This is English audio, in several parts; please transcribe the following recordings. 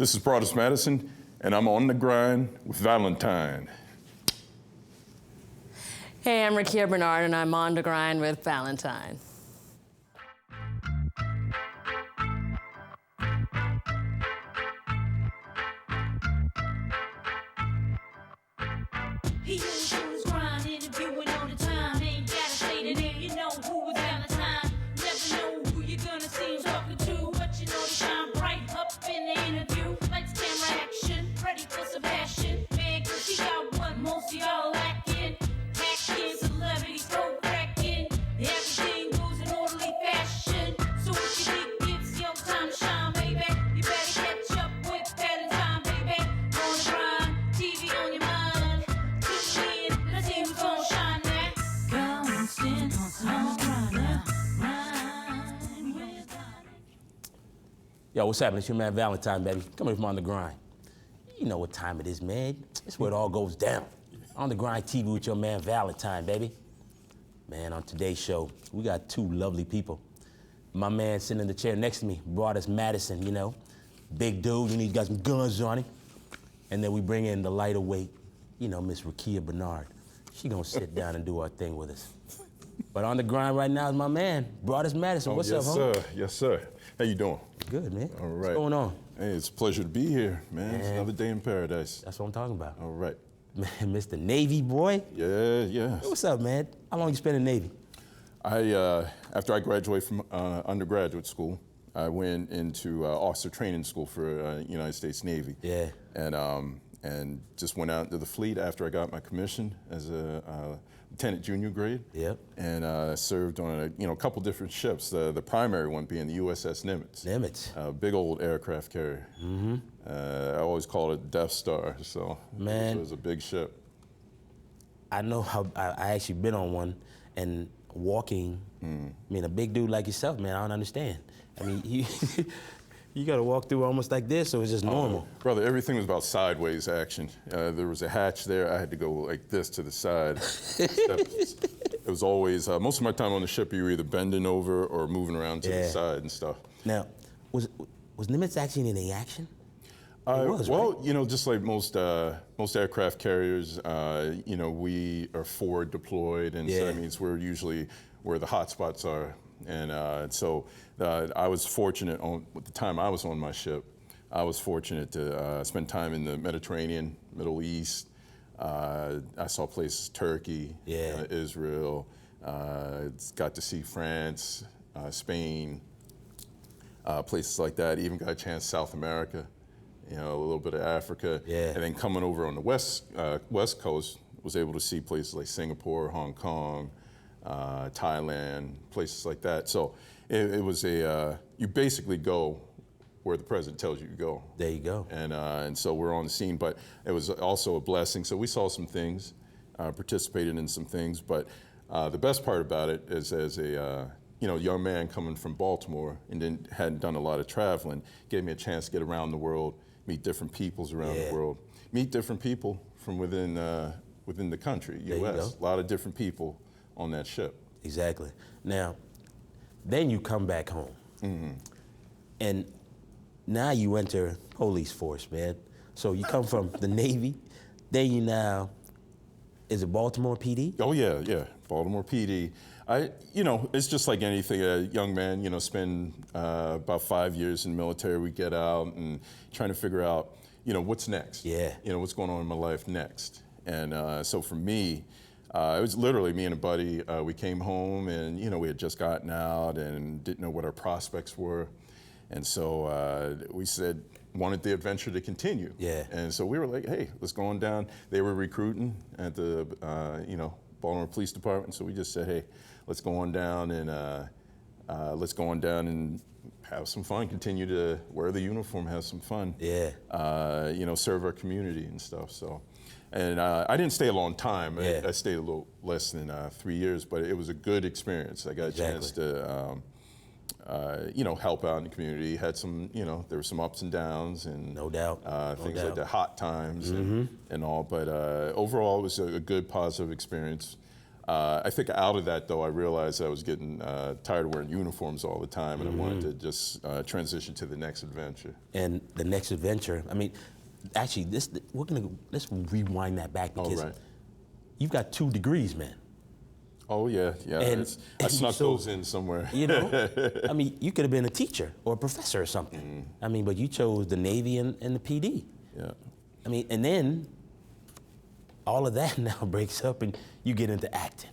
This is Broadus Mattison, and I'm on the grind with Valentine. Hey, I'm Rekia Bernard, and I'm on the grind with Valentine. He is who's grind, interviewing all the time. Ain't gotta say the name, you know who is Valentine. Never know who you're gonna see him talking to, but you know they shine bright up in the interview. Lights, camera, action, ready for some passion. Man, cause he got what most of y'all lacking. Hacking, celebrities, go cracking. Everything goes in orderly fashion. So if you think it's your time to shine, baby, you better catch up with Valentine, baby. On the grind, TV on your mind. Tune in, let's see who's gonna shine next. Constant on the grind now. Grind with Yo, what's happening? It's your man Valentine, baby. Coming from On the Grind. You know what time it is, man. It's where it all goes down. On the Grind TV with your man Valentine, baby. Man, on today's show, we got two lovely people. My man sitting in the chair next to me, Broadus Mattison, you know. Big dude, he's got some guns on him. And then we bring in the lighter weight, you know, Miss Rekia Bernard. She gonna sit down and do our thing with us. But on the grind right now is my man, Broadus Mattison. What's yes, up, homie? sir. Yes, sir. How you doing? Good, man. All right. What's going on? Hey, it's a pleasure to be here, man. It's Man. another day in paradise. That's what I'm talking about. All right. Man, Mr. Navy boy. Yeah. What's up, man? How long you spent in the Navy? After I graduated from undergraduate school, I went into officer training school for United States Navy. Yeah. And just went out into the fleet after I got my commission as a lieutenant junior grade. Yep. And served on a couple different ships. The primary one being the USS Nimitz. Nimitz. A big old aircraft carrier. Mm-hmm. I always called it Death Star. So Man. it was a big ship. I know how I actually been on one and walking. I mean, a big dude like yourself, man, I don't understand. I mean, you got to walk through almost like this, so it's just normal. Brother, everything was about sideways action. There was a hatch there. I had to go like this to the side. It was always, most of my time on the ship, you were either bending over or moving around to the side and stuff. Now, was Nimitz actually in any action? Well, right? Just like most aircraft carriers, we are forward deployed, and so that means we're usually where the hot spots are. And so I was fortunate with the time I was on my ship, I was fortunate to spend time in the Mediterranean, Middle East. I saw places, Turkey, Israel, got to see France, Spain, places like that. Even got a chance South America, a little bit of Africa. Yeah. And then coming over on the West Coast, was able to see places like Singapore, Hong Kong, Thailand, places like that. So it was you basically go where the president tells you to go. There you go. And so we're on the scene, but it was also a blessing. So we saw some things, participated in some things, but the best part about it is as a young man coming from Baltimore and hadn't done a lot of traveling, gave me a chance to get around the world, meet different peoples around the world, meet different people from within the country, U.S. A lot of different people on that ship. Exactly. Now, then you come back home. Mm-hmm. And now you enter police force, man. So you come from the Navy, then you now, is it Baltimore PD? Oh yeah, Baltimore PD. It's just like anything. A young man, spend about 5 years in the military. We get out and trying to figure out, what's next. Yeah. What's going on in my life next. And so for me, it was literally me and a buddy. We came home and we had just gotten out and didn't know what our prospects were, and so we said wanted the adventure to continue. Yeah. And so we were like, hey, let's go on down. They were recruiting at the Baltimore Police Department, so we just said, hey, let's go on down and have some fun. Continue to wear the uniform, have some fun. Yeah. Serve our community and stuff. So. And I didn't stay a long time. Yeah. I stayed a little less than 3 years, but it was a good experience. I got a chance to, help out in the community. Had some, there were some ups and downs and No doubt. Things like the hot times and all. But overall, it was a good, positive experience. I think out of that, though, I realized I was getting tired of wearing uniforms all the time, and I wanted to just transition to the next adventure. And the next adventure, I mean, actually, let's rewind that back because you've got 2 degrees, man. Oh, yeah. And I snuck those in somewhere. You know, I mean, you could have been a teacher or a professor or something. I mean, but you chose the Navy and the PD. Yeah. I mean, and then all of that now breaks up and you get into acting.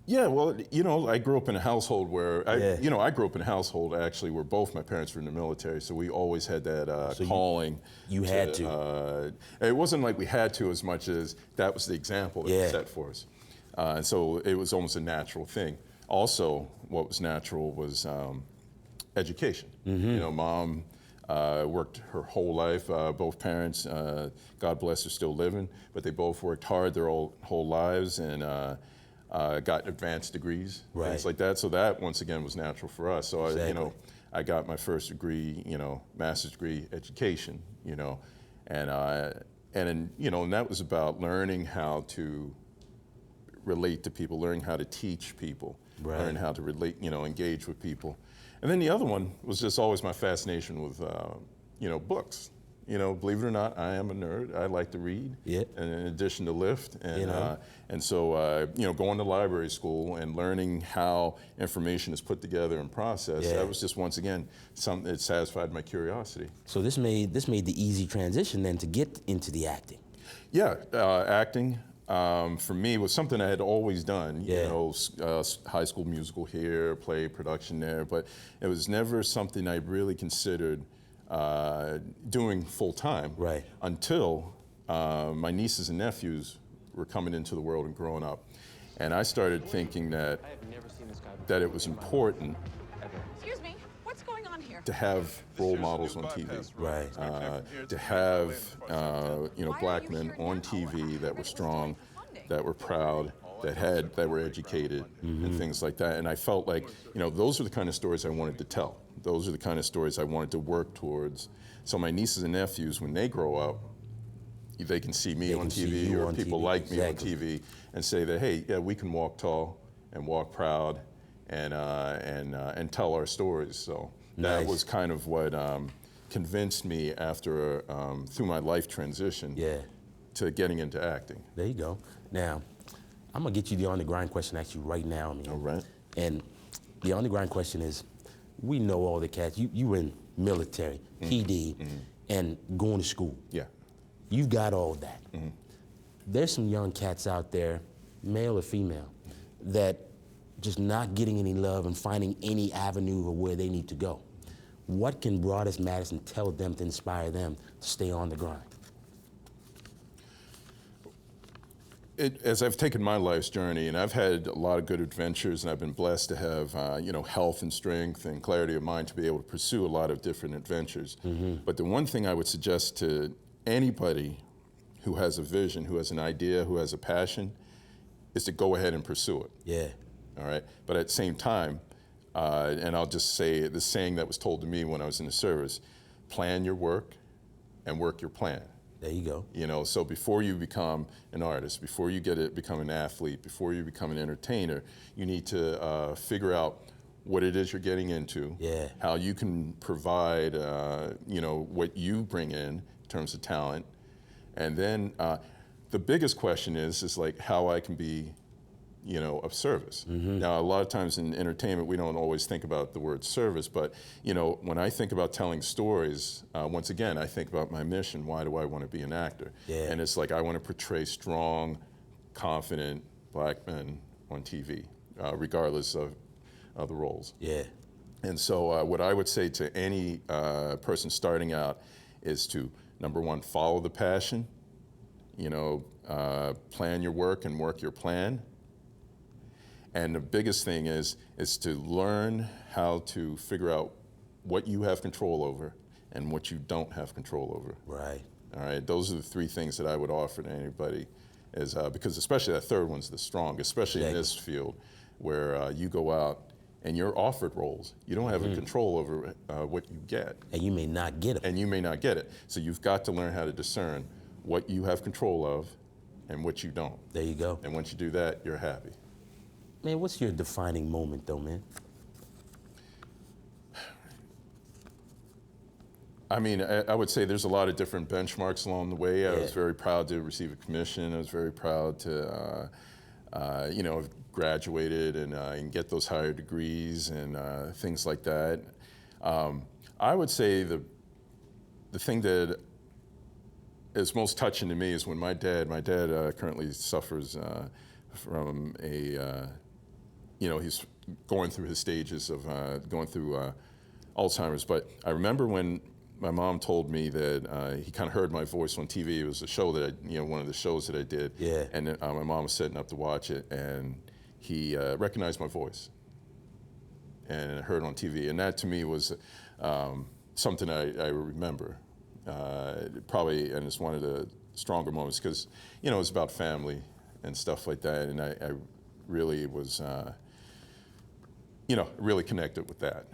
Yeah, well, you know, I grew up in a household where, I grew up in a household actually where both my parents were in the military, so we always had that calling. You had to. It wasn't like we had to as much as that was the example that was set for us. And so it was almost a natural thing. Also, what was natural was education. You know, Mom worked her whole life. Both parents, God bless, are still living, but they both worked hard their whole lives and got advanced degrees, things like that. So that, once again, was natural for us. So, I got my first degree, master's degree education, and that was about learning how to relate to people, learning how to teach people, learning how to relate, engage with people. And then the other one was just always my fascination with, books. Believe it or not, I am a nerd. I like to read, in addition to lift. And so, going to library school and learning how information is put together and processed, that was just, once again, something that satisfied my curiosity. So this made the easy transition then to get into the acting. Yeah, acting. For me, was something I had always done, high school musical here, play production there, but it was never something I really considered doing full time until my nieces and nephews were coming into the world and growing up. And I started thinking that it was important Excuse me, what's going on here? to have role models on TV. To have black men on TV that were strong, that were proud, that were educated, and things like that. And I felt like, those are the kind of stories I wanted to tell. Those are the kind of stories I wanted to work towards. So my nieces and nephews, when they grow up, they can see me on TV or people like me on TV and say that, hey, yeah, we can walk tall and walk proud and tell our stories. So that was kind of what convinced me after, through my life transition to getting into acting. There you go. Now, I'm gonna get you the on the grind question actually right now. I mean, all right. And the on the grind question is, we know all the cats, you were in military, PD, and going to school. Yeah. You've got all that. There's some young cats out there, male or female, that just not getting any love and finding any avenue of where they need to go. What can Broadus Mattison tell them to inspire them to stay on the grind? As I've taken my life's journey, and I've had a lot of good adventures, and I've been blessed to have, health and strength and clarity of mind to be able to pursue a lot of different adventures. But the one thing I would suggest to anybody who has a vision, who has an idea, who has a passion, is to go ahead and pursue it. Yeah. All right. But at the same time, and I'll just say the saying that was told to me when I was in the service: plan your work and work your plan. There you go. So before you become an artist, before you become an athlete, before you become an entertainer, you need to figure out what it is you're getting into, how you can provide, what you bring in terms of talent, and then the biggest question is like how I can be, of service. Now, a lot of times in entertainment, we don't always think about the word service, but, when I think about telling stories, once again, I think about my mission. Why do I want to be an actor? And it's like I want to portray strong, confident black men on TV, regardless of the roles. And so what I would say to any person starting out is to, number one, follow the passion, plan your work and work your plan. And the biggest thing is to learn how to figure out what you have control over and what you don't have control over. Right. All right. Those are the 3 things that I would offer to anybody, is because especially that third one's the strongest, especially in this field, where you go out and you're offered roles. You don't have control over what you get. And you may not get it. And you may not get it. So you've got to learn how to discern what you have control of and what you don't. There you go. And once you do that, you're happy. Man, what's your defining moment, though, man? I mean, I would say there's a lot of different benchmarks along the way. I was very proud to receive a commission. I was very proud to, have graduated and get those higher degrees and things like that. I would say the thing that is most touching to me is when my dad currently suffers from he's going through his stages of going through Alzheimer's. But I remember when my mom told me that he kind of heard my voice on TV. It was a show that one of the shows that I did. Yeah. And my mom was setting up to watch it, and he recognized my voice and heard on TV. And that to me was something I remember. Probably, and it's one of the stronger moments because, it's about family and stuff like that. And I really was, really connected with that.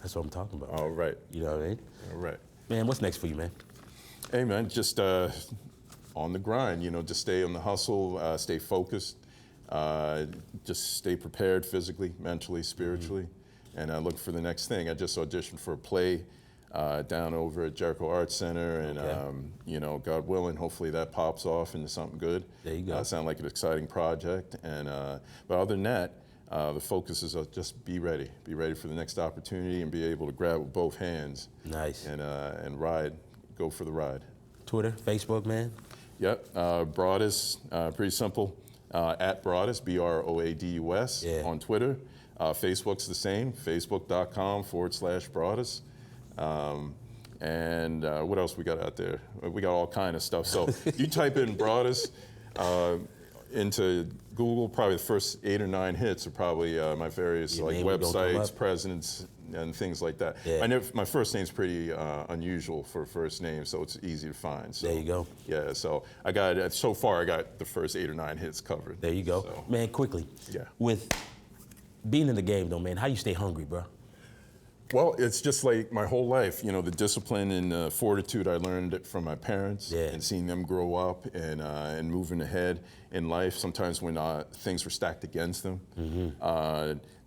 That's what I'm talking about. All right. You know what I mean? All right. Man, what's next for you, man? Hey, man, just on the grind, just stay on the hustle, stay focused, just stay prepared physically, mentally, spiritually, and look for the next thing. I just auditioned for a play down over at Jericho Arts Center, and, God willing, hopefully that pops off into something good. There you go. Sound like an exciting project. And but other than that, the focus is just be ready for the next opportunity and be able to grab with both hands. Nice. And go for the ride. Twitter, Facebook, man? Yep, Broadus, pretty simple. At Broadus, Broadus, on Twitter. Facebook's the same, facebook.com/Broadus. And what else we got out there? We got all kind of stuff. So you type in Broadus into Google, probably the first 8 or 9 hits are probably my various websites, presidents, and things like that. Yeah. My first name's pretty unusual for a first name, so it's easy to find. So, there you go. Yeah, so so far I got the first 8 or 9 hits covered. There you go. So. Man, quickly. Yeah. With being in the game though, man, how you stay hungry, bro? Well, it's just like my whole life, the discipline and fortitude I learned it from my parents, and seeing them grow up and moving ahead in life. Sometimes when things were stacked against them,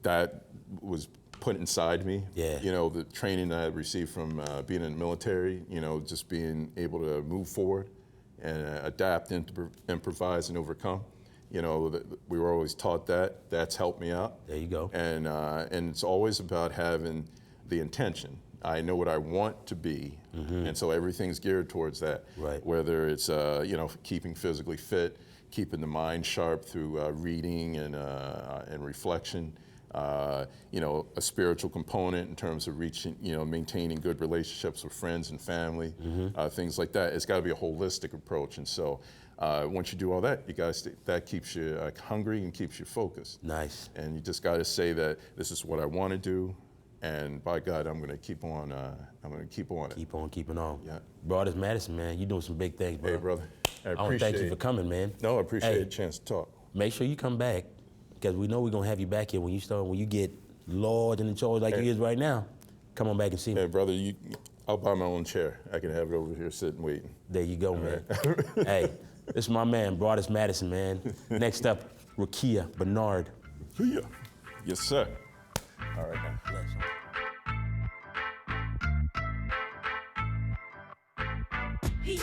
that was put inside me. Yeah. The training that I received from being in the military, just being able to move forward and adapt, improvise, and overcome. We were always taught that. That's helped me out. There you go. And it's always about having the intention. I know what I want to be, and so everything's geared towards that. Right. Whether it's keeping physically fit, keeping the mind sharp through reading and reflection, a spiritual component in terms of maintaining good relationships with friends and family, things like that. It's got to be a holistic approach, and so once you do all that, that keeps you hungry and keeps you focused. Nice. And you just got to say that this is what I want to do, and by God, I'm going to keep on. I'm going to keep on it. Keep on keeping on. Yeah. Broadus Mattison, man, you're doing some big things, bro. Hey, brother. I want to thank you for coming, man. No, I appreciate the chance to talk. Make sure you come back, because we know we're going to have you back here when you get large and in charge like you is right now. Come on back and see me. Hey, brother, I'll buy my own chair. I can have it over here sitting waiting. There you go, man. Hey, this is my man, Broadus Mattison, man. Next up, Rakia Bernard. Yeah. Yes, sir. All right, now. He